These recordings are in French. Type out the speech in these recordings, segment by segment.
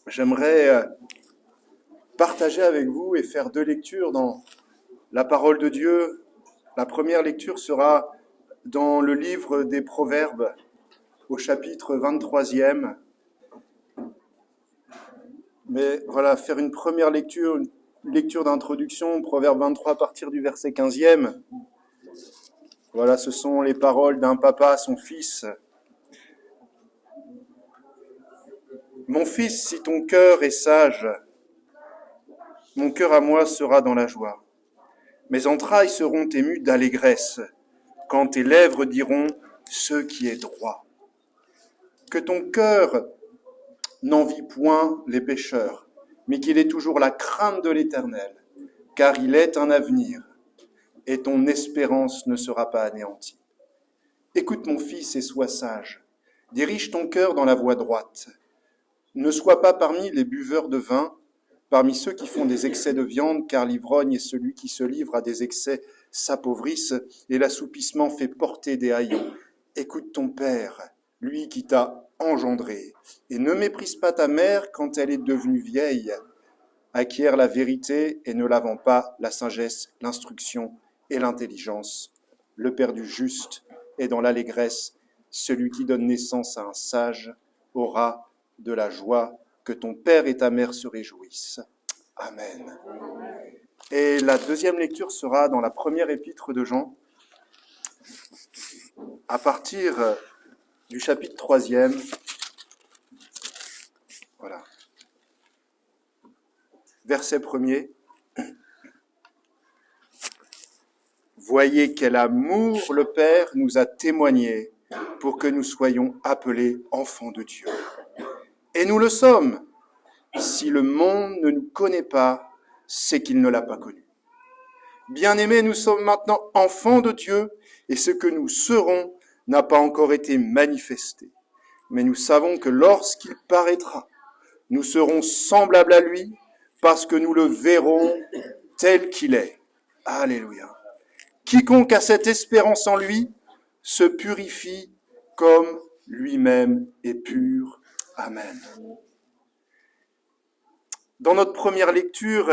J'aimerais partager avec vous et faire deux lectures dans la parole de Dieu. La première lecture sera dans le livre des Proverbes, au chapitre 23e. Mais voilà, faire une première lecture, une lecture d'introduction, Proverbe 23 à partir du verset 15e. Voilà, ce sont les paroles d'un papa à son fils. Mon fils, si ton cœur est sage, mon cœur à moi sera dans la joie. Mes entrailles seront émues d'allégresse quand tes lèvres diront ce qui est droit. Que ton cœur n'envie point les pécheurs, mais qu'il ait toujours la crainte de l'Éternel, car il est un avenir, et ton espérance ne sera pas anéantie. Écoute mon fils et sois sage, dirige ton cœur dans la voie droite. Ne sois pas parmi les buveurs de vin, parmi ceux qui font des excès de viande, car l'ivrogne et celui qui se livre à des excès s'appauvrissent, et l'assoupissement fait porter des haillons. Écoute ton père, lui qui t'a engendré, et ne méprise pas ta mère quand elle est devenue vieille. Acquiert la vérité et ne lavant pas la sagesse, l'instruction et l'intelligence. Le Père du juste est dans l'allégresse. Celui qui donne naissance à un sage aura de la joie. Que ton père et ta mère se réjouissent. Amen. Et la deuxième lecture sera dans la première épître de Jean, à partir du chapitre 3e. Voilà. Verset 1er. Voyez quel amour le Père nous a témoigné pour que nous soyons appelés enfants de Dieu. Et nous le sommes. Si le monde ne nous connaît pas, c'est qu'il ne l'a pas connu. Bien-aimés, nous sommes maintenant enfants de Dieu, et ce que nous serons n'a pas encore été manifesté. Mais nous savons que lorsqu'il paraîtra, nous serons semblables à lui, parce que nous le verrons tel qu'il est. Alléluia. Quiconque a cette espérance en lui se purifie comme lui-même est pur. Amen. Dans notre première lecture,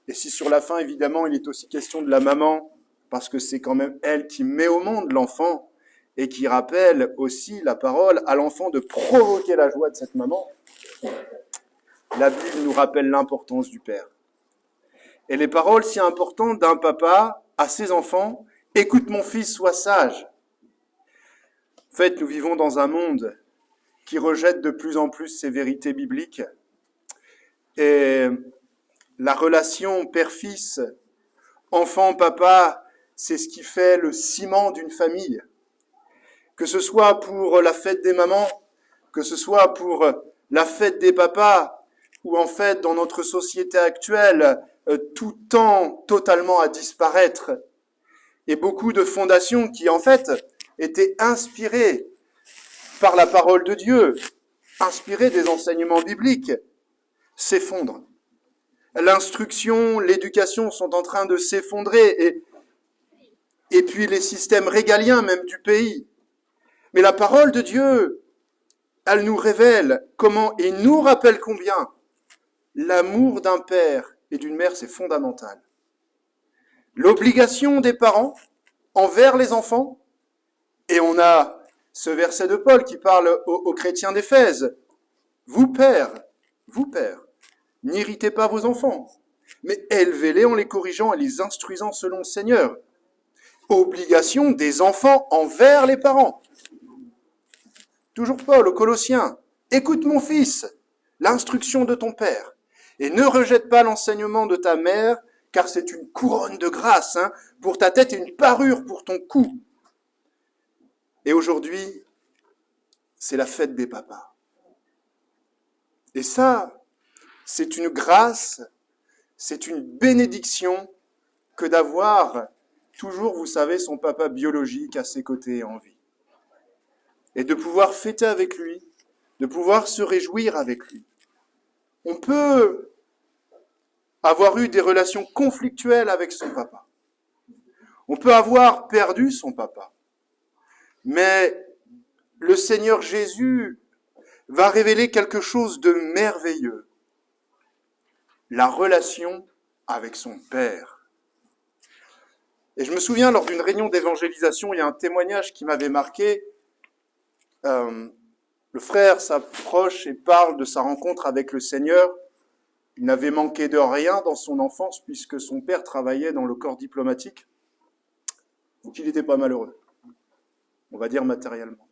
et si sur la fin, évidemment, il est aussi question de la maman, parce que c'est quand même elle qui met au monde l'enfant, et qui rappelle aussi la parole à l'enfant de provoquer la joie de cette maman, la Bible nous rappelle l'importance du Père. Et les paroles si importantes d'un papa à ses enfants, « Écoute mon fils, sois sage ». En fait, nous vivons dans un monde qui rejette de plus en plus ces vérités bibliques. Et la relation père-fils, enfant-papa, c'est ce qui fait le ciment d'une famille. Que ce soit pour la fête des mamans, que ce soit pour la fête des papas, ou en fait, dans notre société actuelle, tout tend totalement à disparaître. Et beaucoup de fondations qui, en fait, étaient inspirées par la parole de Dieu, inspirées des enseignements bibliques, s'effondrent. L'instruction, l'éducation sont en train de s'effondrer, et puis les systèmes régaliens même du pays. Mais la parole de Dieu, elle nous révèle comment, et nous rappelle combien, l'amour d'un père et d'une mère, c'est fondamental. L'obligation des parents envers les enfants, et on a ce verset de Paul qui parle aux chrétiens d'Éphèse. Vous, pères, n'irritez pas vos enfants, mais élevez-les en les corrigeant et les instruisant selon le Seigneur. Obligation des enfants envers les parents. Toujours Paul aux Colossiens. Écoute mon fils, l'instruction de ton père, et ne rejette pas l'enseignement de ta mère, car c'est une couronne de grâce pour ta tête et une parure pour ton cou. Et aujourd'hui, c'est la fête des papas. Et ça, c'est une grâce, c'est une bénédiction que d'avoir toujours, vous savez, son papa biologique à ses côtés en vie. Et de pouvoir fêter avec lui, de pouvoir se réjouir avec lui. On peut avoir eu des relations conflictuelles avec son papa. On peut avoir perdu son papa. Mais le Seigneur Jésus va révéler quelque chose de merveilleux. la relation avec son Père. Et je me souviens, lors d'une réunion d'évangélisation, il y a un témoignage qui m'avait marqué. Le frère s'approche et parle de sa rencontre avec le Seigneur. Il n'avait manqué de rien dans son enfance puisque son père travaillait dans le corps diplomatique. Donc il n'était pas malheureux, on va dire matériellement.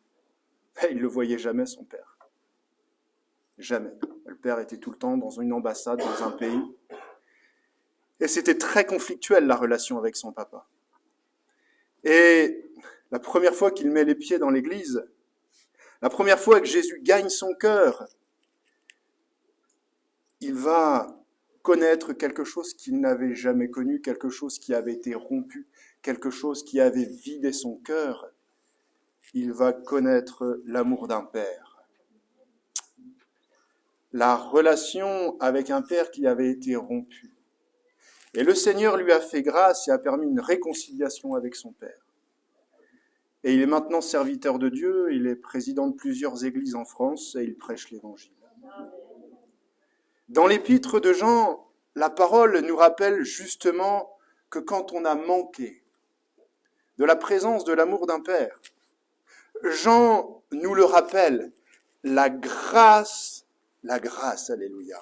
Mais il ne le voyait jamais, son père. Jamais. Le père était tout le temps dans une ambassade, dans un pays. Et c'était très conflictuel, la relation avec son papa. Et la première fois qu'il met les pieds dans l'église, la première fois que Jésus gagne son cœur, il va connaître quelque chose qu'il n'avait jamais connu, quelque chose qui avait été rompu, quelque chose qui avait vidé son cœur. Il va connaître l'amour d'un père. La relation avec un père qui avait été rompue. Et le Seigneur lui a fait grâce et a permis une réconciliation avec son père. Et il est maintenant serviteur de Dieu, il est président de plusieurs églises en France et il prêche l'évangile. Dans l'épître de Jean, la parole nous rappelle justement que quand on a manqué de la présence de l'amour d'un père, Jean nous le rappelle, la grâce, alléluia,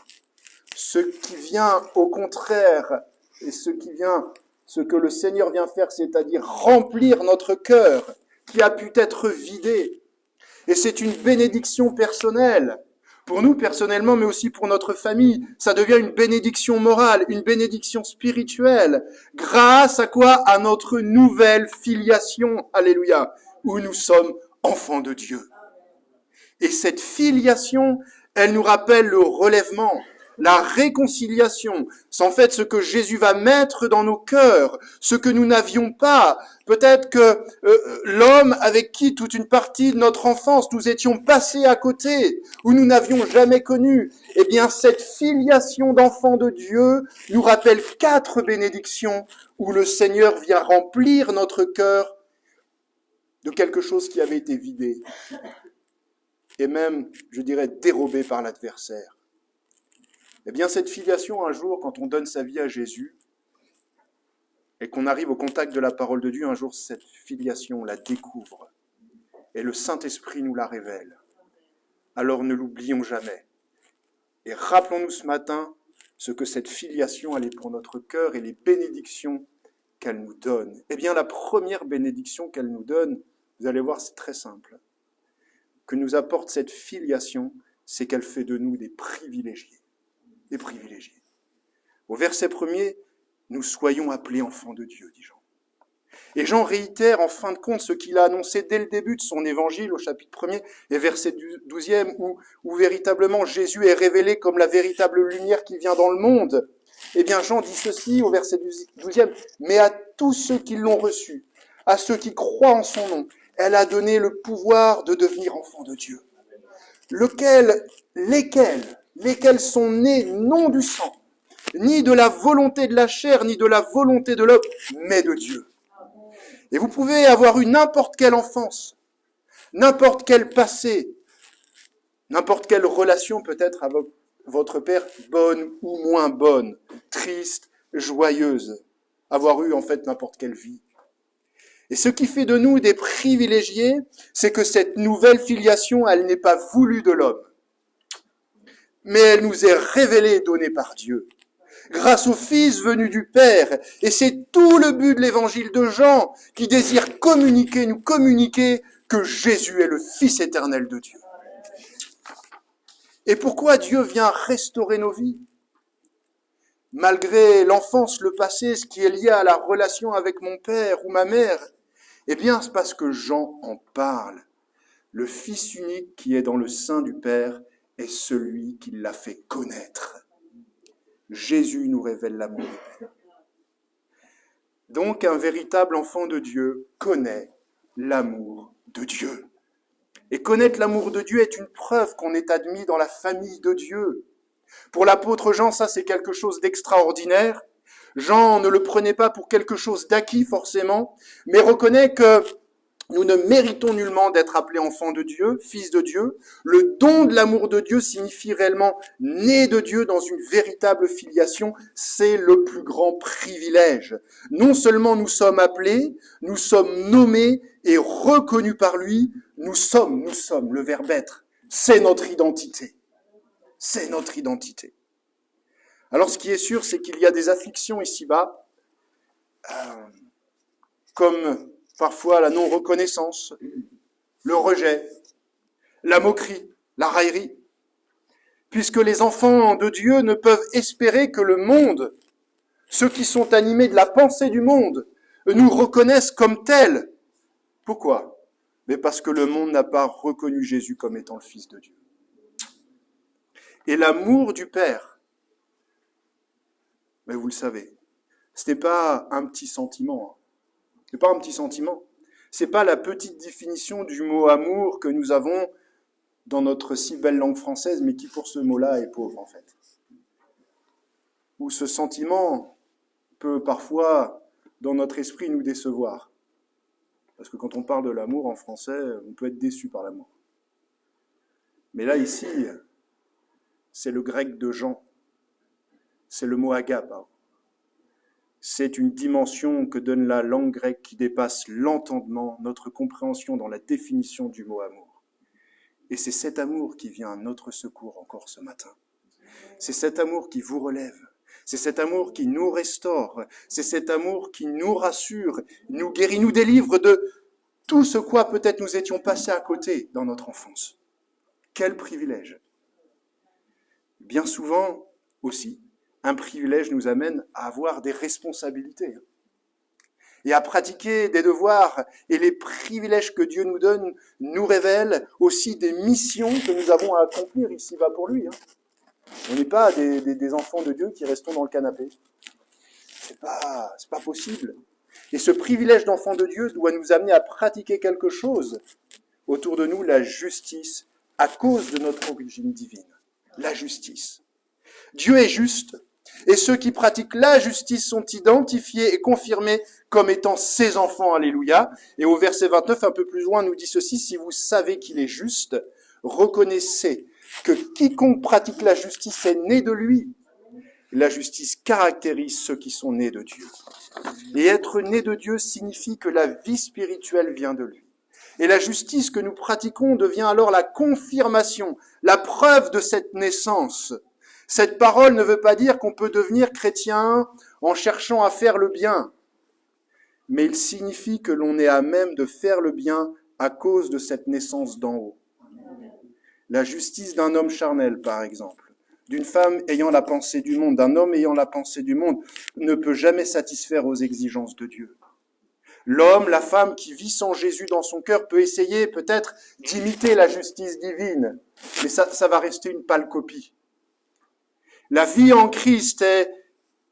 ce qui vient au contraire et ce que le Seigneur vient faire, c'est-à-dire remplir notre cœur qui a pu être vidé. Et c'est une bénédiction personnelle, pour nous personnellement, mais aussi pour notre famille. Ça devient une bénédiction morale, une bénédiction spirituelle. Grâce à quoi? À notre nouvelle filiation, alléluia, où nous sommes enfants de Dieu. Et cette filiation, elle nous rappelle le relèvement, la réconciliation. C'est en fait ce que Jésus va mettre dans nos cœurs, ce que nous n'avions pas. Peut-être que l'homme avec qui toute une partie de notre enfance nous étions passés à côté, ou nous n'avions jamais connu, eh bien cette filiation d'enfants de Dieu nous rappelle 4 bénédictions où le Seigneur vient remplir notre cœur de quelque chose qui avait été vidé, et même, je dirais, dérobé par l'adversaire. Eh bien, cette filiation, un jour, quand on donne sa vie à Jésus, et qu'on arrive au contact de la parole de Dieu, un jour, cette filiation, on la découvre, et le Saint-Esprit nous la révèle. Alors ne l'oublions jamais. Et rappelons-nous ce matin ce que cette filiation, elle est pour notre cœur, et les bénédictions qu'elle nous donne. Eh bien, la première bénédiction qu'elle nous donne, vous allez voir, c'est très simple. Que nous apporte cette filiation, c'est qu'elle fait de nous des privilégiés. Des privilégiés. Au verset 1er, nous soyons appelés enfants de Dieu, dit Jean. Et Jean réitère en fin de compte ce qu'il a annoncé dès le début de son évangile, au chapitre 1er et verset 12e, où véritablement Jésus est révélé comme la véritable lumière qui vient dans le monde. Eh bien, Jean dit ceci au verset 12e, « Mais à tous ceux qui l'ont reçu, à ceux qui croient en son nom, elle a donné le pouvoir de devenir enfants de Dieu. Lesquels sont nés non du sang, ni de la volonté de la chair, ni de la volonté de l'homme, mais de Dieu. » Et vous pouvez avoir eu n'importe quelle enfance, n'importe quel passé, n'importe quelle relation peut-être avec votre père, bonne ou moins bonne, triste, joyeuse, avoir eu en fait n'importe quelle vie. Et ce qui fait de nous des privilégiés, c'est que cette nouvelle filiation, elle n'est pas voulue de l'homme, mais elle nous est révélée et donnée par Dieu, grâce au Fils venu du Père. Et c'est tout le but de l'évangile de Jean, qui désire nous communiquer que Jésus est le Fils éternel de Dieu. Et pourquoi Dieu vient restaurer nos vies? Malgré l'enfance, le passé, ce qui est lié à la relation avec mon père ou ma mère, eh bien, c'est parce que Jean en parle. Le Fils unique qui est dans le sein du Père est celui qui l'a fait connaître. Jésus nous révèle l'amour du Père. Donc, un véritable enfant de Dieu connaît l'amour de Dieu. Et connaître l'amour de Dieu est une preuve qu'on est admis dans la famille de Dieu. Pour l'apôtre Jean, ça c'est quelque chose d'extraordinaire. Jean ne le prenait pas pour quelque chose d'acquis forcément, mais reconnaît que Nous ne méritons nullement d'être appelés enfants de Dieu, fils de Dieu. Le don de l'amour de Dieu signifie réellement né de Dieu dans une véritable filiation. C'est le plus grand privilège. Non seulement nous sommes appelés, nous sommes nommés et reconnus par lui. Nous sommes, le verbe être. C'est notre identité. C'est notre identité. Alors ce qui est sûr, c'est qu'il y a des afflictions ici-bas, comme parfois la non-reconnaissance, le rejet, la moquerie, la raillerie, puisque les enfants de Dieu ne peuvent espérer que le monde, ceux qui sont animés de la pensée du monde, nous reconnaissent comme tels. Pourquoi ? Mais parce que le monde n'a pas reconnu Jésus comme étant le Fils de Dieu. Et l'amour du Père, mais vous le savez, ce n'est pas un petit sentiment. Ce n'est pas un petit sentiment. Ce n'est pas la petite définition du mot amour que nous avons dans notre si belle langue française, mais qui pour ce mot-là est pauvre en fait. Où ce sentiment peut parfois, dans notre esprit, nous décevoir. Parce que quand on parle de l'amour en français, on peut être déçu par l'amour. Mais là, ici, c'est le grec de Jean. C'est le mot agape. C'est une dimension que donne la langue grecque qui dépasse l'entendement, notre compréhension dans la définition du mot amour. Et c'est cet amour qui vient à notre secours encore ce matin. C'est cet amour qui vous relève. C'est cet amour qui nous restaure. C'est cet amour qui nous rassure, nous guérit, nous délivre de tout ce quoi peut-être nous étions passés à côté dans notre enfance. Quel privilège! Bien souvent aussi, un privilège nous amène à avoir des responsabilités et à pratiquer des devoirs. Et les privilèges que Dieu nous donne nous révèlent aussi des missions que nous avons à accomplir ici-bas pour lui. On n'est pas des enfants de Dieu qui restons dans le canapé. C'est pas possible. Et ce privilège d'enfant de Dieu doit nous amener à pratiquer quelque chose autour de nous, la justice, à cause de notre origine divine. La justice. Dieu est juste. Et ceux qui pratiquent la justice sont identifiés et confirmés comme étant ses enfants, alléluia. Et au verset 29, un peu plus loin, nous dit ceci: si vous savez qu'il est juste, reconnaissez que quiconque pratique la justice est né de lui. La justice caractérise ceux qui sont nés de Dieu. Et être né de Dieu signifie que la vie spirituelle vient de lui. Et la justice que nous pratiquons devient alors la confirmation, la preuve de cette naissance. Cette parole ne veut pas dire qu'on peut devenir chrétien en cherchant à faire le bien, mais il signifie que l'on est à même de faire le bien à cause de cette naissance d'en haut. La justice d'un homme charnel, par exemple, d'une femme ayant la pensée du monde, d'un homme ayant la pensée du monde, ne peut jamais satisfaire aux exigences de Dieu. L'homme, la femme qui vit sans Jésus dans son cœur peut essayer peut-être d'imiter la justice divine, mais ça va rester une pâle copie. La vie en Christ est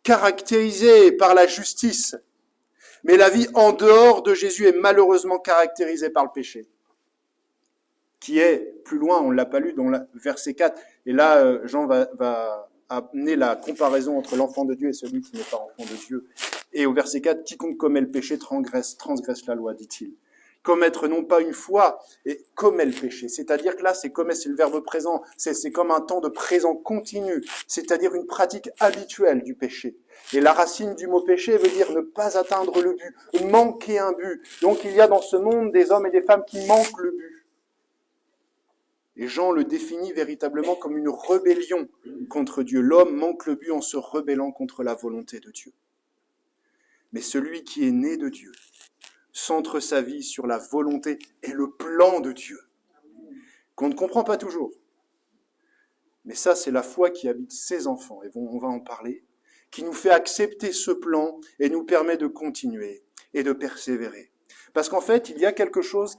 caractérisée par la justice, mais la vie en dehors de Jésus est malheureusement caractérisée par le péché, qui est, plus loin, on ne l'a pas lu, dans le verset 4, et là Jean va amener la comparaison entre l'enfant de Dieu et celui qui n'est pas enfant de Dieu. Et au verset 4, quiconque commet le péché transgresse la loi, dit-il. Commettre non pas une fois, et commet le péché. C'est-à-dire que là, c'est le verbe présent, c'est comme un temps de présent continu, c'est-à-dire une pratique habituelle du péché. Et la racine du mot péché veut dire ne pas atteindre le but, manquer un but. Donc il y a dans ce monde des hommes et des femmes qui manquent le but. Et Jean le définit véritablement comme une rébellion contre Dieu. L'homme manque le but en se rebellant contre la volonté de Dieu. Mais celui qui est né de Dieu centre sa vie sur la volonté et le plan de Dieu, qu'on ne comprend pas toujours. Mais ça, c'est la foi qui habite ses enfants, et on va en parler, qui nous fait accepter ce plan et nous permet de continuer et de persévérer. Parce qu'en fait, il y a quelque chose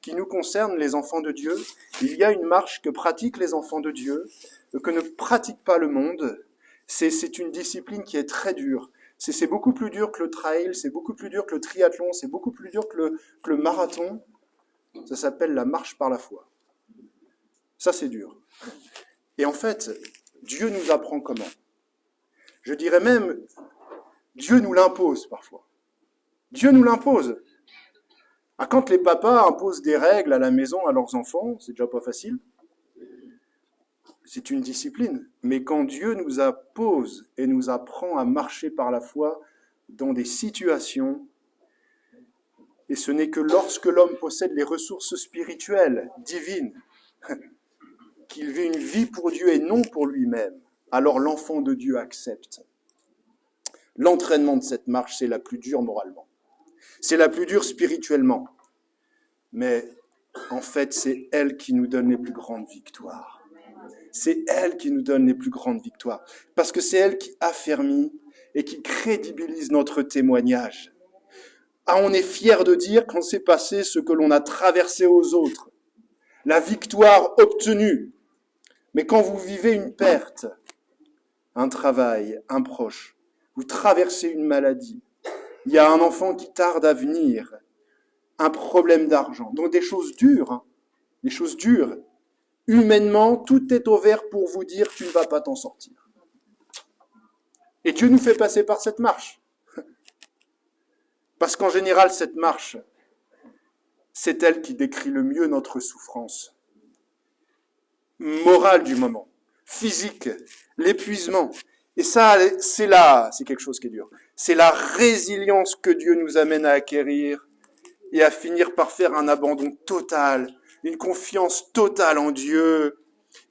qui nous concerne, les enfants de Dieu. Il y a une marche que pratiquent les enfants de Dieu, que ne pratique pas le monde. C'est une discipline qui est très dure. C'est beaucoup plus dur que le trail, c'est beaucoup plus dur que le triathlon, c'est beaucoup plus dur que le marathon. Ça s'appelle la marche par la foi. Ça, c'est dur. Et en fait, Dieu nous apprend comment. Je dirais même, Dieu nous l'impose parfois. Dieu nous l'impose. Ah, quand les papas imposent des règles à la maison à leurs enfants, c'est déjà pas facile. C'est une discipline. Mais quand Dieu nous pose et nous apprend à marcher par la foi dans des situations, et ce n'est que lorsque l'homme possède les ressources spirituelles, divines, qu'il vit une vie pour Dieu et non pour lui-même, alors l'enfant de Dieu accepte. L'entraînement de cette marche, c'est la plus dure moralement. C'est la plus dure spirituellement. Mais en fait, c'est elle qui nous donne les plus grandes victoires. C'est elle qui nous donne les plus grandes victoires. Parce que c'est elle qui affermit et qui crédibilise notre témoignage. Ah, on est fier de dire quand c'est passé ce que l'on a traversé aux autres. La victoire obtenue. Mais quand vous vivez une perte, un travail, un proche, vous traversez une maladie, il y a un enfant qui tarde à venir, un problème d'argent, donc des choses dures, des choses dures. Humainement, tout est ouvert pour vous dire tu ne vas pas t'en sortir. Et Dieu nous fait passer par cette marche. Parce qu'en général, cette marche, c'est elle qui décrit le mieux notre souffrance morale du moment, physique, l'épuisement. Et ça, c'est quelque chose qui est dur. C'est la résilience que Dieu nous amène à acquérir et à finir par faire un abandon total, une confiance totale en Dieu.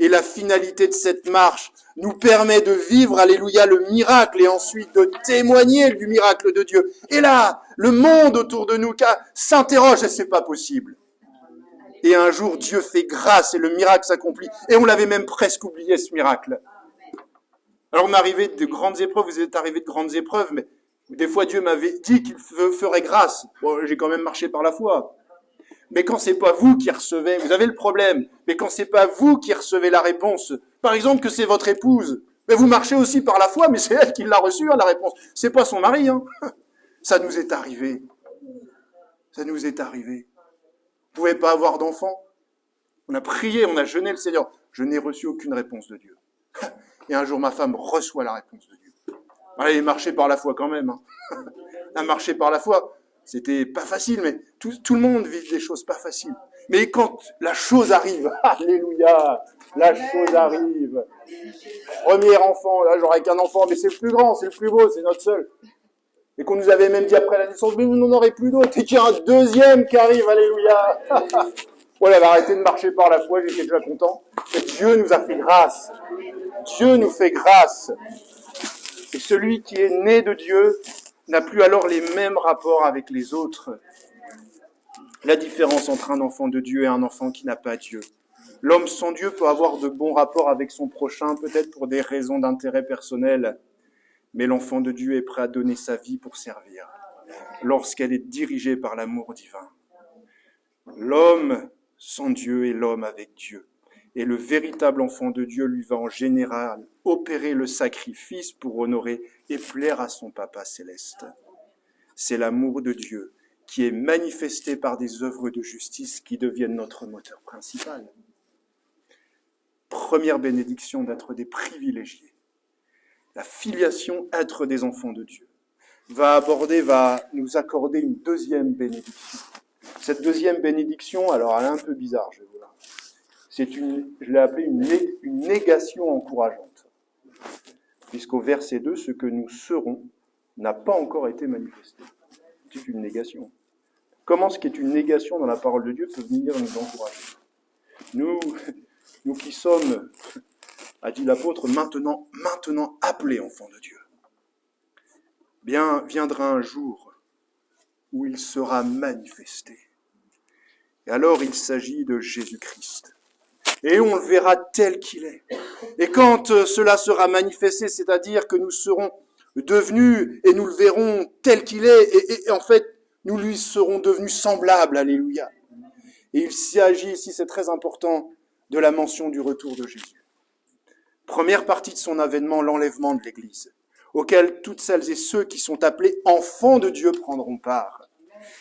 Et la finalité de cette marche nous permet de vivre, alléluia, le miracle et ensuite de témoigner du miracle de Dieu. Et là, le monde autour de nous s'interroge et c'est pas possible. Et un jour, Dieu fait grâce et le miracle s'accomplit. Et on l'avait même presque oublié, ce miracle. Alors, on m'est arrivé de grandes épreuves, vous êtes arrivé de grandes épreuves, mais des fois, Dieu m'avait dit qu'il ferait grâce. Bon, j'ai quand même marché par la foi. Mais quand c'est pas vous qui recevez, vous avez le problème, mais quand c'est pas vous qui recevez la réponse, par exemple que c'est votre épouse, mais vous marchez aussi par la foi, mais c'est elle qui l'a reçue, la réponse. C'est pas son mari, hein. Ça nous est arrivé. Ça nous est arrivé. Vous pouvez pas avoir d'enfant. On a prié, on a jeûné le Seigneur. Je n'ai reçu aucune réponse de Dieu. Et un jour, ma femme reçoit la réponse de Dieu. Elle est marchée par la foi quand même. Elle a marché par la foi. C'était pas facile, mais tout le monde vit des choses pas faciles. Mais quand la chose arrive, alléluia, la chose arrive. Premier enfant, là j'aurais qu'un enfant, mais c'est le plus grand, c'est le plus beau, c'est notre seul. Et qu'on nous avait même dit après la naissance, mais nous n'en aurons plus d'autres, et qu'il y a un deuxième qui arrive, alléluia. Voilà, elle a arrêté de marcher par la foi, j'étais déjà content. Et Dieu nous a fait grâce. Dieu nous fait grâce. Et celui qui est né de Dieu n'a plus alors les mêmes rapports avec les autres. La différence entre un enfant de Dieu et un enfant qui n'a pas Dieu. L'homme sans Dieu peut avoir de bons rapports avec son prochain, peut-être pour des raisons d'intérêt personnel, mais l'enfant de Dieu est prêt à donner sa vie pour servir, lorsqu'elle est dirigée par l'amour divin. L'homme sans Dieu est l'homme avec Dieu. Et le véritable enfant de Dieu lui va en général opérer le sacrifice pour honorer et plaire à son Papa céleste. C'est l'amour de Dieu qui est manifesté par des œuvres de justice qui deviennent notre moteur principal. Première bénédiction d'être des privilégiés. La filiation, être des enfants de Dieu, va nous accorder une deuxième bénédiction. Cette deuxième bénédiction, alors elle est un peu bizarre, je vais vous la. Je l'ai appelée une négation encourageante. Puisqu'au verset 2, ce que nous serons n'a pas encore été manifesté. C'est une négation. Comment ce qui est une négation dans la parole de Dieu peut venir nous encourager ? Nous qui sommes, a dit l'apôtre, maintenant appelés enfants de Dieu. Bien, viendra un jour où il sera manifesté. Et alors il s'agit de Jésus-Christ. Et on le verra tel qu'il est. Et quand cela sera manifesté, c'est-à-dire que nous serons devenus, et nous le verrons tel qu'il est, et en fait, nous lui serons devenus semblables, alléluia. Et il s'agit ici, c'est très important, de la mention du retour de Jésus. Première partie de son avènement, l'enlèvement de l'Église, auquel toutes celles et ceux qui sont appelés enfants de Dieu prendront part.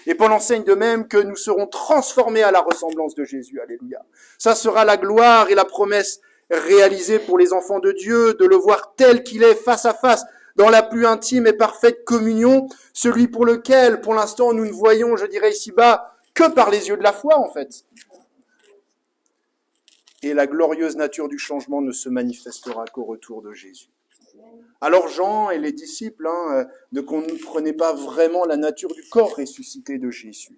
Et Paul enseigne de même que nous serons transformés à la ressemblance de Jésus, alléluia. Ça sera la gloire et la promesse réalisée pour les enfants de Dieu, de le voir tel qu'il est, face à face, dans la plus intime et parfaite communion, celui pour lequel, pour l'instant, nous ne voyons, je dirais ici-bas, que par les yeux de la foi, en fait. Et la glorieuse nature du changement ne se manifestera qu'au retour de Jésus. Alors Jean et les disciples ne comprenaient pas vraiment la nature du corps ressuscité de Jésus.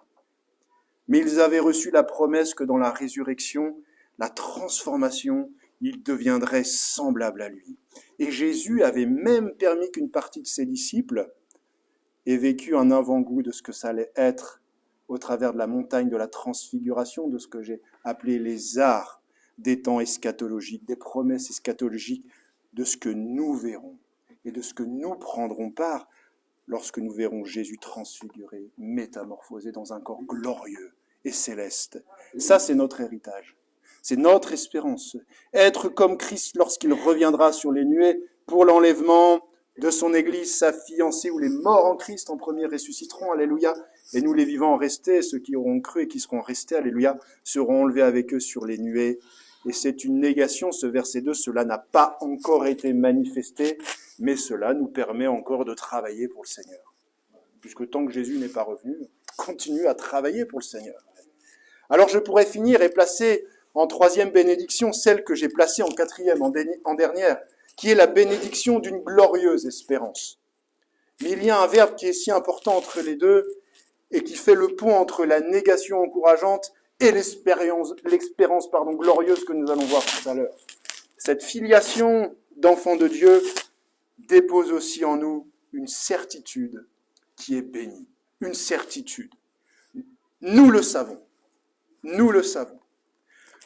Mais ils avaient reçu la promesse que dans la résurrection, la transformation, il deviendrait semblable à lui. Et Jésus avait même permis qu'une partie de ses disciples ait vécu un avant-goût de ce que ça allait être au travers de la montagne de la transfiguration, de ce que j'ai appelé les arts des temps eschatologiques, des promesses eschatologiques, de ce que nous verrons et de ce que nous prendrons part lorsque nous verrons Jésus transfiguré, métamorphosé dans un corps glorieux et céleste. Ça, c'est notre héritage. C'est notre espérance. Être comme Christ lorsqu'il reviendra sur les nuées pour l'enlèvement de son Église, sa fiancée, où les morts en Christ en premier ressusciteront, alléluia, et nous les vivants restés, ceux qui auront cru et qui seront restés, alléluia, seront enlevés avec eux sur les nuées. Et c'est une négation, ce verset 2, cela n'a pas encore été manifesté, mais cela nous permet encore de travailler pour le Seigneur. Puisque tant que Jésus n'est pas revenu, continue à travailler pour le Seigneur. Alors je pourrais finir et placer en troisième bénédiction celle que j'ai placée en quatrième, en dernière, qui est la bénédiction d'une glorieuse espérance. Mais il y a un verbe qui est si important entre les deux et qui fait le pont entre la négation encourageante et l'espérance glorieuse que nous allons voir tout à l'heure. Cette filiation d'enfants de Dieu dépose aussi en nous une certitude qui est bénie. Une certitude. Nous le savons. Nous le savons.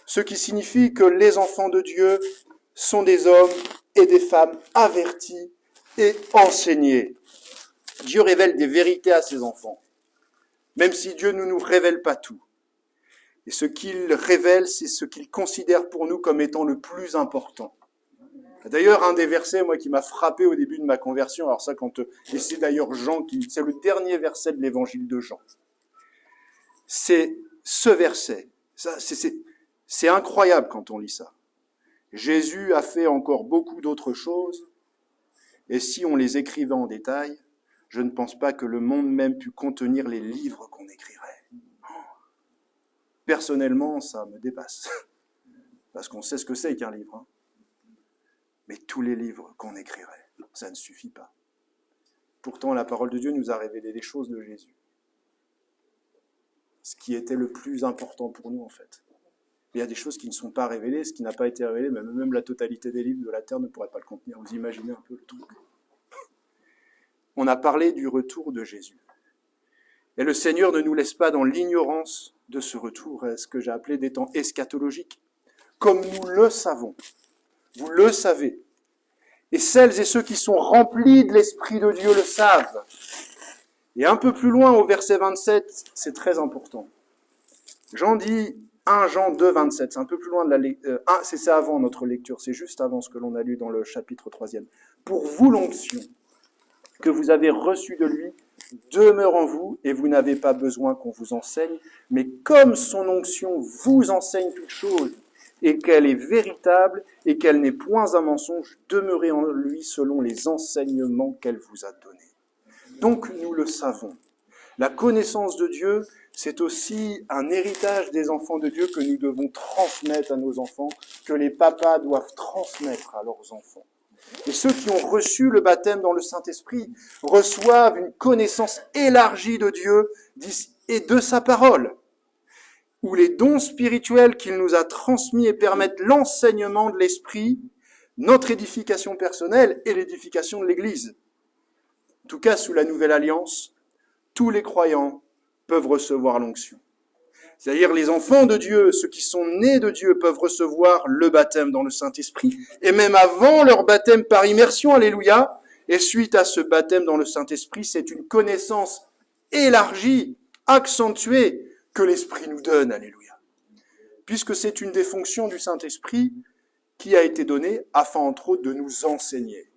Ce qui signifie que les enfants de Dieu sont des hommes et des femmes avertis et enseignés. Dieu révèle des vérités à ses enfants, même si Dieu ne nous révèle pas tout. Et ce qu'il révèle, c'est ce qu'il considère pour nous comme étant le plus important. D'ailleurs, un des versets, moi, qui m'a frappé au début de ma conversion, alors ça, et c'est d'ailleurs Jean, c'est le dernier verset de l'évangile de Jean. C'est ce verset. C'est incroyable quand on lit ça. Jésus a fait encore beaucoup d'autres choses, et si on les écrivait en détail, je ne pense pas que le monde même pût contenir les livres qu'on écrirait. Personnellement, ça me dépasse, parce qu'on sait ce que c'est qu'un livre. Mais tous les livres qu'on écrirait, ça ne suffit pas. Pourtant, la parole de Dieu nous a révélé les choses de Jésus. Ce qui était le plus important pour nous, en fait. Il y a des choses qui ne sont pas révélées, ce qui n'a pas été révélé, même la totalité des livres de la terre ne pourrait pas le contenir. Vous imaginez un peu le truc. On a parlé du retour de Jésus. Et le Seigneur ne nous laisse pas dans l'ignorance de ce retour, ce que j'ai appelé des temps eschatologiques. Comme nous le savons, vous le savez, et celles et ceux qui sont remplis de l'Esprit de Dieu le savent. Et un peu plus loin, au verset 27, c'est très important. Jean dit 1 Jean 2, 27, c'est un peu plus loin de la lecture. C'est avant notre lecture, c'est juste avant ce que l'on a lu dans le chapitre 3e. Pour vous, l'onction que vous avez reçue de lui demeure en vous, et vous n'avez pas besoin qu'on vous enseigne, mais comme son onction vous enseigne toutes choses, et qu'elle est véritable, et qu'elle n'est point un mensonge, demeurez en lui selon les enseignements qu'elle vous a donnés. Donc nous le savons. La connaissance de Dieu, c'est aussi un héritage des enfants de Dieu que nous devons transmettre à nos enfants, que les papas doivent transmettre à leurs enfants. Et ceux qui ont reçu le baptême dans le Saint-Esprit reçoivent une connaissance élargie de Dieu et de sa parole, où les dons spirituels qu'il nous a transmis et permettent l'enseignement de l'Esprit, notre édification personnelle et l'édification de l'Église. En tout cas, sous la Nouvelle Alliance, tous les croyants peuvent recevoir l'onction. C'est-à-dire les enfants de Dieu, ceux qui sont nés de Dieu, peuvent recevoir le baptême dans le Saint-Esprit. Et même avant leur baptême par immersion, alléluia, et suite à ce baptême dans le Saint-Esprit, c'est une connaissance élargie, accentuée, que l'Esprit nous donne, alléluia. Puisque c'est une des fonctions du Saint-Esprit qui a été donnée afin, entre autres, de nous enseigner.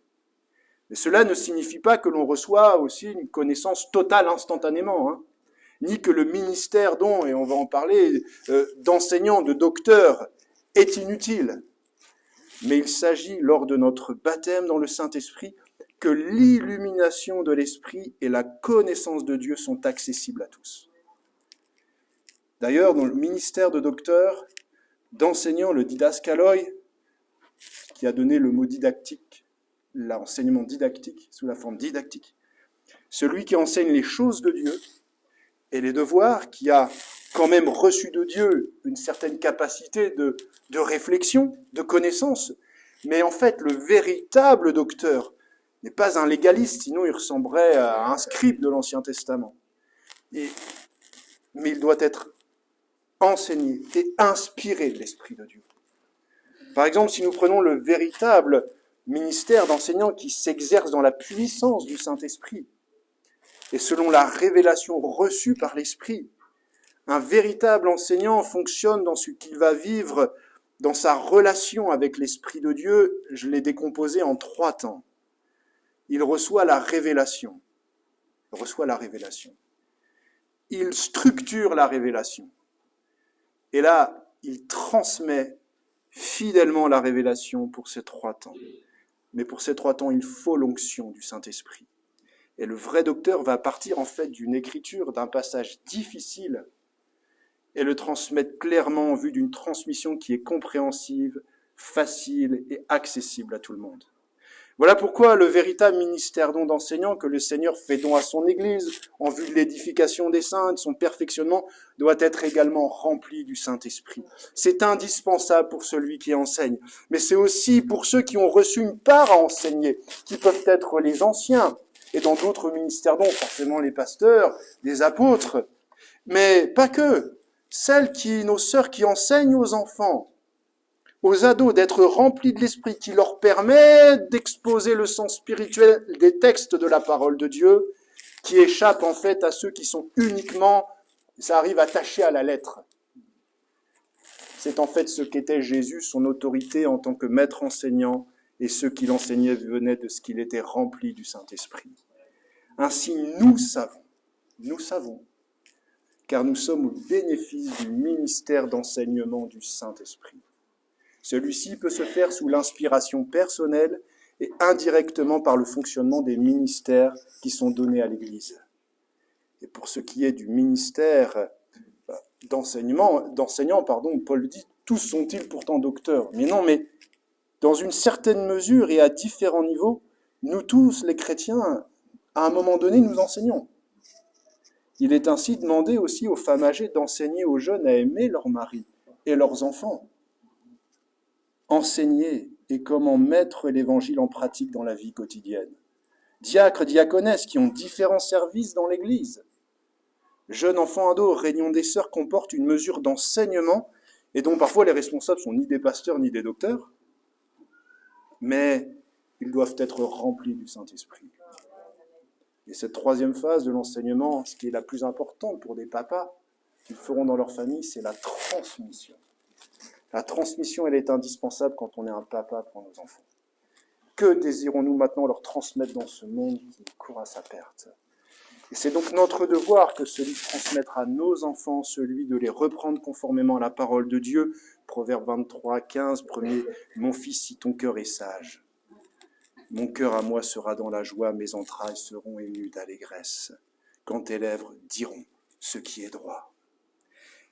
Mais cela ne signifie pas que l'on reçoit aussi une connaissance totale instantanément, ni que le ministère dont, et on va en parler, d'enseignant, de docteur, est inutile. Mais il s'agit, lors de notre baptême dans le Saint-Esprit, que l'illumination de l'Esprit et la connaissance de Dieu sont accessibles à tous. D'ailleurs, dans le ministère de docteur, d'enseignant, le didaskaloi, qui a donné le mot didactique, l'enseignement didactique, sous la forme didactique, celui qui enseigne les choses de Dieu et les devoirs, qui a quand même reçu de Dieu une certaine capacité de réflexion, de connaissance, mais en fait, le véritable docteur n'est pas un légaliste, sinon il ressemblerait à un scribe de l'Ancien Testament. Mais il doit être enseigné et inspiré de l'Esprit de Dieu. Par exemple, si nous prenons le véritable ministère d'enseignant qui s'exerce dans la puissance du Saint-Esprit et selon la révélation reçue par l'Esprit, un véritable enseignant fonctionne dans ce qu'il va vivre dans sa relation avec l'Esprit de Dieu. Je l'ai décomposé en 3 temps. Il reçoit la révélation. Il structure la révélation. Et là, il transmet fidèlement la révélation pour ces 3 temps. Mais pour ces 3 temps, il faut l'onction du Saint-Esprit. Et le vrai docteur va partir en fait d'une écriture, d'un passage difficile, et le transmettre clairement en vue d'une transmission qui est compréhensive, facile et accessible à tout le monde. Voilà pourquoi le véritable ministère don d'enseignant que le Seigneur fait don à son Église, en vue de l'édification des saints, de son perfectionnement, doit être également rempli du Saint-Esprit. C'est indispensable pour celui qui enseigne, mais c'est aussi pour ceux qui ont reçu une part à enseigner, qui peuvent être les anciens, et dans d'autres ministères dons, forcément les pasteurs, les apôtres, mais pas que. Nos sœurs qui enseignent aux enfants, aux ados, d'être remplis de l'Esprit qui leur permet d'exposer le sens spirituel des textes de la parole de Dieu, qui échappe en fait à ceux qui sont uniquement, ça arrive, attachés à la lettre. C'est en fait ce qu'était Jésus, son autorité en tant que maître enseignant, et ceux qui l'enseignaient venaient de ce qu'il était rempli du Saint-Esprit. Ainsi, nous savons, car nous sommes au bénéfice du ministère d'enseignement du Saint-Esprit. Celui-ci peut se faire sous l'inspiration personnelle et indirectement par le fonctionnement des ministères qui sont donnés à l'Église. Et pour ce qui est du ministère d'enseignant, Paul dit « tous sont-ils pourtant docteurs ?» Mais non, mais dans une certaine mesure et à différents niveaux, nous tous, les chrétiens, à un moment donné, nous enseignons. Il est ainsi demandé aussi aux femmes âgées d'enseigner aux jeunes à aimer leurs maris et leurs enfants. Enseigner et comment mettre l'évangile en pratique dans la vie quotidienne. Diacres, diaconesses qui ont différents services dans l'Église. Jeunes enfants ados, réunion des sœurs comportent une mesure d'enseignement et dont parfois les responsables sont ni des pasteurs ni des docteurs, mais ils doivent être remplis du Saint-Esprit. Et cette 3e phase de l'enseignement, ce qui est la plus importante pour des papas qu'ils feront dans leur famille, c'est la transmission. La transmission, elle est indispensable quand on est un papa pour nos enfants. Que désirons-nous maintenant leur transmettre dans ce monde qui court à sa perte ? Et c'est donc notre devoir que celui de transmettre à nos enfants, celui de les reprendre conformément à la parole de Dieu. Proverbe 23, 15, premier, « Mon fils, si ton cœur est sage, mon cœur à moi sera dans la joie, mes entrailles seront émues d'allégresse, quand tes lèvres diront ce qui est droit. »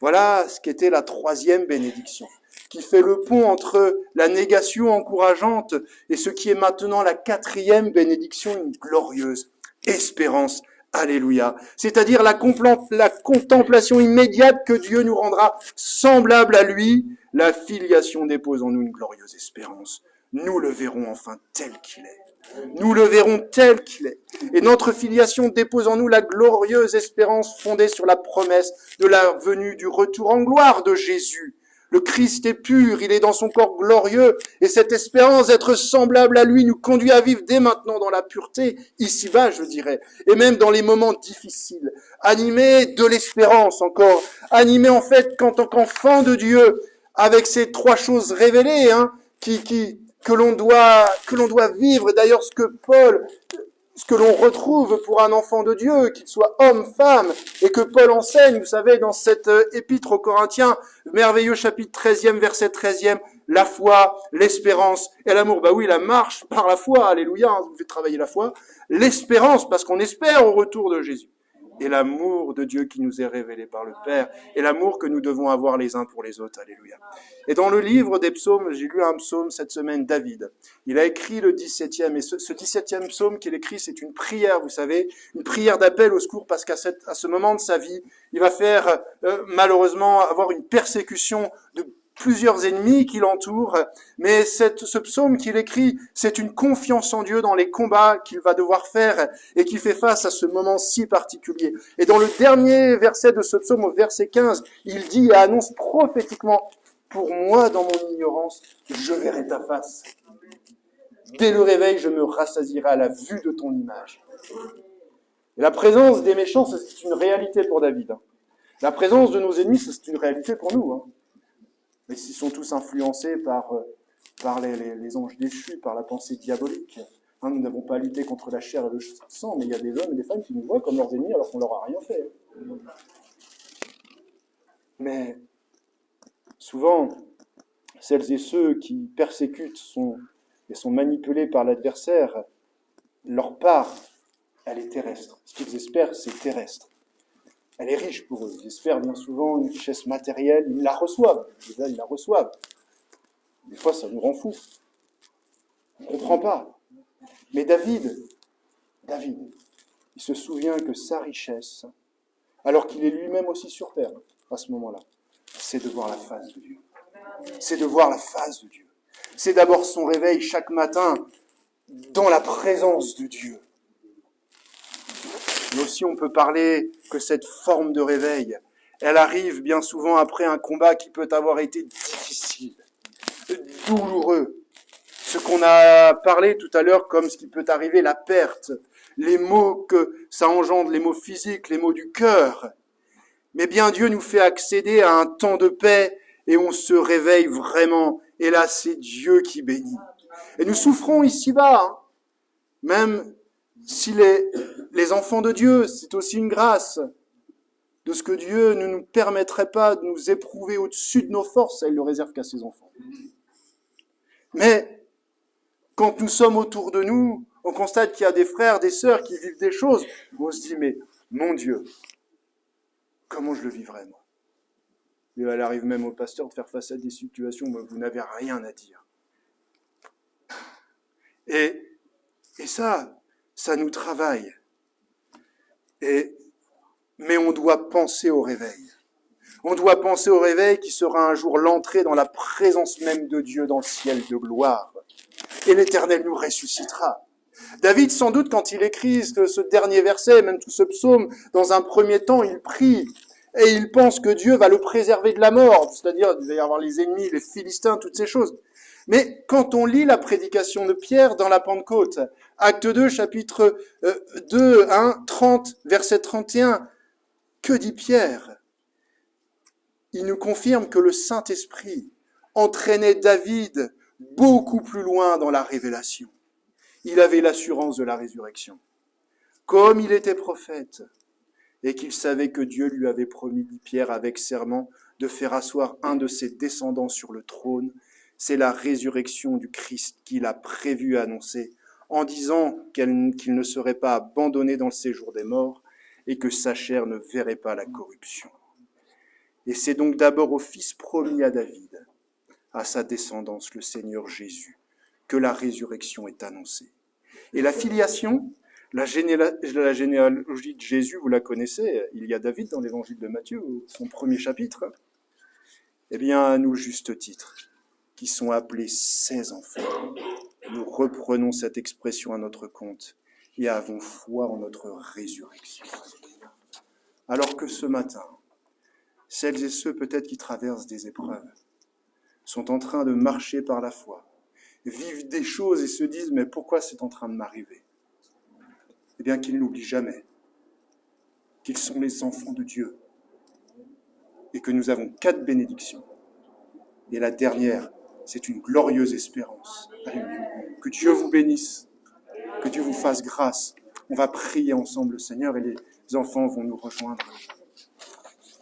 Voilà ce qu'était la 3e bénédiction, qui fait le pont entre la négation encourageante et ce qui est maintenant la 4e bénédiction, une glorieuse espérance. Alléluia. C'est-à-dire la contemplation immédiate que Dieu nous rendra semblable à lui. La filiation dépose en nous une glorieuse espérance. Nous le verrons enfin tel qu'il est. Nous le verrons tel qu'il est. Et notre filiation dépose en nous la glorieuse espérance fondée sur la promesse de la venue du retour en gloire de Jésus. Le Christ est pur, il est dans son corps glorieux, et cette espérance d'être semblable à lui nous conduit à vivre dès maintenant dans la pureté, ici-bas je dirais, et même dans les moments difficiles, animés de l'espérance encore, animés en fait qu'en tant qu'enfant de Dieu, avec ces 3 choses révélées, que l'on doit vivre. D'ailleurs, ce que l'on retrouve pour un enfant de Dieu, qu'il soit homme, femme, et que Paul enseigne, vous savez, dans cette épître aux Corinthiens, merveilleux chapitre 13e, verset 13e, la foi, l'espérance et l'amour. Bah oui, la marche par la foi, alléluia, vous faites travailler la foi. L'espérance, parce qu'on espère au retour de Jésus. et l'amour de Dieu qui nous est révélé par le Père, et l'amour que nous devons avoir les uns pour les autres. Alléluia. Et dans le livre des psaumes, j'ai lu un psaume cette semaine, David. Il a écrit le 17e, et ce 17e psaume qu'il écrit, c'est une prière, vous savez, une prière d'appel au secours, parce qu'à ce moment de sa vie, il va faire malheureusement avoir une persécution de plusieurs ennemis qui l'entourent, mais ce psaume qu'il écrit, c'est une confiance en Dieu dans les combats qu'il va devoir faire et qui fait face à ce moment si particulier. Et dans le dernier verset de ce psaume, au verset 15, il dit et annonce prophétiquement: pour moi, dans mon ignorance, je verrai ta face. Dès le réveil, je me rassasierai à la vue de ton image. Et la présence des méchants, c'est une réalité pour David. La présence de nos ennemis, c'est une réalité pour nous. Mais ils sont tous influencés par les anges déchus, par la pensée diabolique. Nous n'avons pas lutté contre la chair et le sang, mais il y a des hommes et des femmes qui nous voient comme leurs ennemis alors qu'on leur a rien fait. Mais souvent, celles et ceux qui persécutent et sont manipulés par l'adversaire, leur part, elle est terrestre. Ce qu'ils espèrent, c'est terrestre. Elle est riche pour eux. Ils espèrent bien souvent une richesse matérielle. Ils la reçoivent. Déjà, ils la reçoivent. Des fois, ça nous rend fous. On ne comprend pas. Mais David, il se souvient que sa richesse, alors qu'il est lui-même aussi sur terre à ce moment-là, c'est de voir la face de Dieu. C'est de voir la face de Dieu. C'est d'abord son réveil chaque matin dans la présence de Dieu. Mais aussi, on peut parler que cette forme de réveil, elle arrive bien souvent après un combat qui peut avoir été difficile, douloureux. Ce qu'on a parlé tout à l'heure comme ce qui peut arriver, la perte, les maux que ça engendre, les maux physiques, les maux du cœur. Mais bien Dieu nous fait accéder à un temps de paix et on se réveille vraiment. Et là, c'est Dieu qui bénit. Et nous souffrons ici-bas, même si les enfants de Dieu, c'est aussi une grâce de ce que Dieu ne nous permettrait pas de nous éprouver au-dessus de nos forces, il le réserve qu'à ses enfants. Mais quand nous sommes autour de nous, on constate qu'il y a des frères, des sœurs qui vivent des choses, on se dit, mais mon Dieu, comment je le vivrais, moi? Et elle arrive même au pasteur de faire face à des situations où vous n'avez rien à dire. Et ça nous travaille. Mais on doit penser au réveil. On doit penser au réveil qui sera un jour l'entrée dans la présence même de Dieu dans le ciel de gloire. Et l'Éternel nous ressuscitera. David, sans doute, quand il écrit ce dernier verset, même tout ce psaume, dans un premier temps, il prie et il pense que Dieu va le préserver de la mort, c'est-à-dire il va y avoir les ennemis, les Philistins, toutes ces choses. Mais quand on lit la prédication de Pierre dans la Pentecôte, Acte 2, chapitre 2, 30, verset 31, que dit Pierre? Il nous confirme que le Saint-Esprit entraînait David beaucoup plus loin dans la révélation. Il avait l'assurance de la résurrection. Comme il était prophète, et qu'il savait que Dieu lui avait promis, dit Pierre avec serment, de faire asseoir un de ses descendants sur le trône, c'est la résurrection du Christ qu'il a prévu annoncer, en disant qu'il ne serait pas abandonné dans le séjour des morts, et que sa chair ne verrait pas la corruption. Et c'est donc d'abord au Fils promis à David, à sa descendance, le Seigneur Jésus, que la résurrection est annoncée. Et la filiation, la généalogie de Jésus, vous la connaissez, il y a David dans l'évangile de Matthieu, son premier chapitre. Eh bien, à nous, juste titre, qui sont appelés ses enfants, nous reprenons cette expression à notre compte et avons foi en notre résurrection. Alors que ce matin, celles et ceux peut-être qui traversent des épreuves sont en train de marcher par la foi, vivent des choses et se disent « mais pourquoi c'est en train de m'arriver ?» Eh bien qu'ils n'oublient jamais qu'ils sont les enfants de Dieu et que nous avons 4 bénédictions. Et la dernière, c'est une glorieuse espérance. Alléluia. Que Dieu vous bénisse, que Dieu vous fasse grâce. On va prier ensemble le Seigneur et les enfants vont nous rejoindre.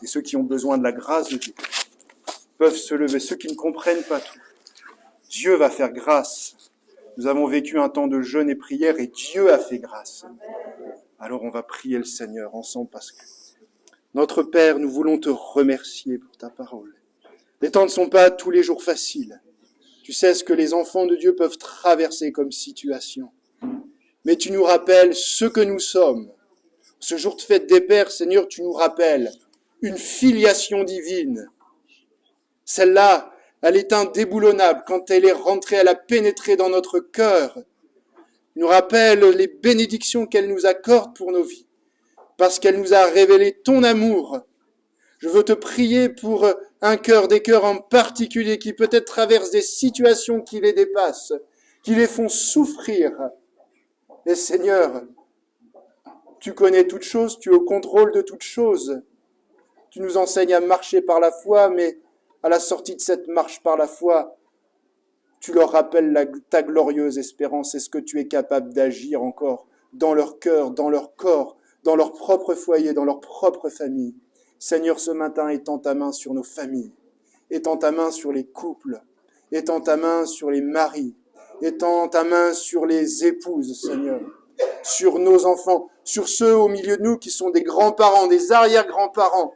Et ceux qui ont besoin de la grâce de Dieu peuvent se lever, ceux qui ne comprennent pas tout. Dieu va faire grâce. Nous avons vécu un temps de jeûne et prière et Dieu a fait grâce. Alors on va prier le Seigneur ensemble parce que notre Père, nous voulons te remercier pour ta parole. Les temps ne sont pas tous les jours faciles. Tu sais ce que les enfants de Dieu peuvent traverser comme situation. Mais tu nous rappelles ce que nous sommes. Ce jour de fête des Pères, Seigneur, tu nous rappelles une filiation divine. Celle-là, elle est indéboulonnable quand elle est rentrée, elle a pénétré dans notre cœur. Elle nous rappelle les bénédictions qu'elle nous accorde pour nos vies, parce qu'elle nous a révélé ton amour. Je veux te prier pour un cœur, des cœurs en particulier qui peut-être traversent des situations qui les dépassent, qui les font souffrir. Et Seigneur, tu connais toutes choses, tu es au contrôle de toutes choses. Tu nous enseignes à marcher par la foi, mais à la sortie de cette marche par la foi, tu leur rappelles ta glorieuse espérance et ce que tu es capable d'agir encore dans leur cœur, dans leur corps, dans leur propre foyer, dans leur propre famille. Seigneur, ce matin, étends ta main sur nos familles, étends ta main sur les couples, étends ta main sur les maris, étends ta main sur les épouses, Seigneur, sur nos enfants, sur ceux au milieu de nous qui sont des grands-parents, des arrière-grands-parents.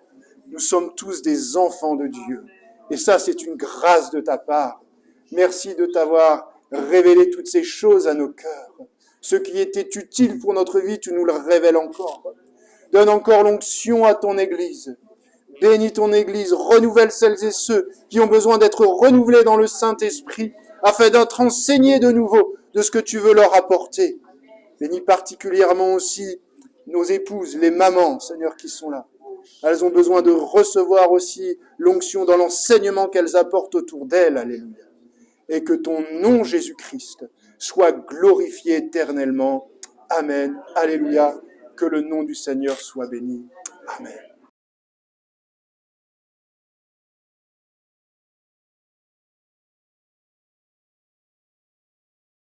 Nous sommes tous des enfants de Dieu. Et ça, c'est une grâce de ta part. Merci de t'avoir révélé toutes ces choses à nos cœurs. Ce qui était utile pour notre vie, tu nous le révèles encore. Donne encore l'onction à ton Église. Bénis ton Église, renouvelle celles et ceux qui ont besoin d'être renouvelés dans le Saint-Esprit, afin d'être enseignés de nouveau de ce que tu veux leur apporter. Bénis particulièrement aussi nos épouses, les mamans, Seigneur, qui sont là. Elles ont besoin de recevoir aussi l'onction dans l'enseignement qu'elles apportent autour d'elles. Alléluia. Et que ton nom, Jésus-Christ, soit glorifié éternellement. Amen. Alléluia. Que le nom du Seigneur soit béni. Amen.